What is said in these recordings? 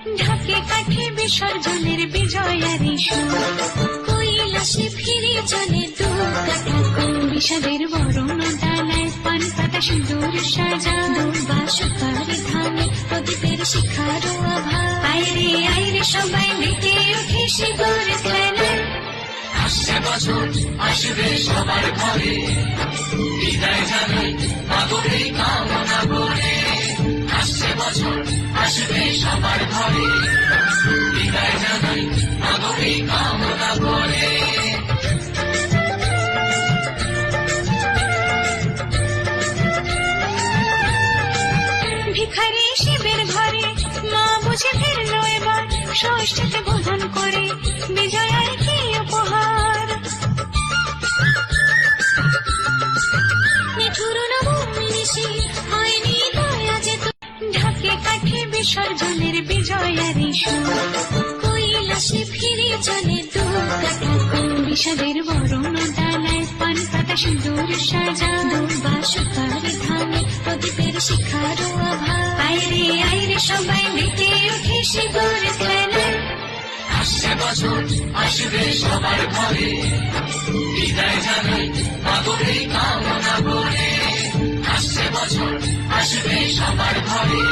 ঢাকে কাঠে বিসর্জনের বিজয়ারি সুর, কৈলাসে ফিরে চলে দু কাটা কোন বিষাদের বরণ ডালায় পান পাতা সিঁদুর সাজা, দুর্বা সুপারি ধানে প্রদীপের শিখার আভা। আইরে আইরে সবাই মেতে উঠে শিবর খেলায়। আসছে বছর আসবে সবার ঘরে, বিদায় জানাই মাগোর এই কামনা করে। আসছে বছর আসবে সবার ঘরে, বিদায় জানাই মাগোর এই কামনা করে। ভিখারি শিবের ঘরে মা বুঝে ফিরল এবার, ষষ্ঠীতে বোধন করে বিজয়ার কি উপহার। নিঠুর নবমিনিশি হয়নি দয়া যেত, ঢাকে কাঠে বিসর্জনের বিজয়ারি সুর, কৈলাসে ফিরে চলে দু কাটা কোন বিষাদের বরণ ডালায় পান পাতা সিঁদুর সাজা, দুর্বা সুপারি ধানে প্রদীপের শিখার আভা। আইরে আইরে সবাই মেতে উঠে শিবর খেলায়। আসছে বছর আসবে সবার ঘরে, বিদায় জানাই মাগোর এই কামনা করে। আসছে বছর আসবে সবার ঘরে,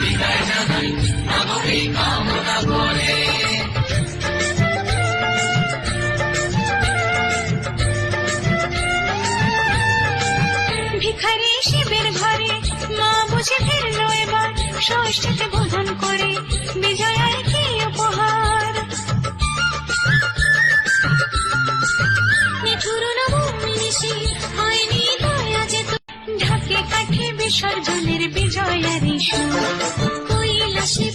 বিদায় জানাই মাগোর এই কামনা করে। ভিখারি শিবের ঘরে মা বুঝে ফিরল এবার, ষষ্ঠীতে বোধন করে বিজয়ার কি উপহার। নিঠুর নবমিনিশি হয়নি দয়া যেত, ঢাকে কাঠে বিসর্জনের বিজয়ারি সুর, কৈলাসে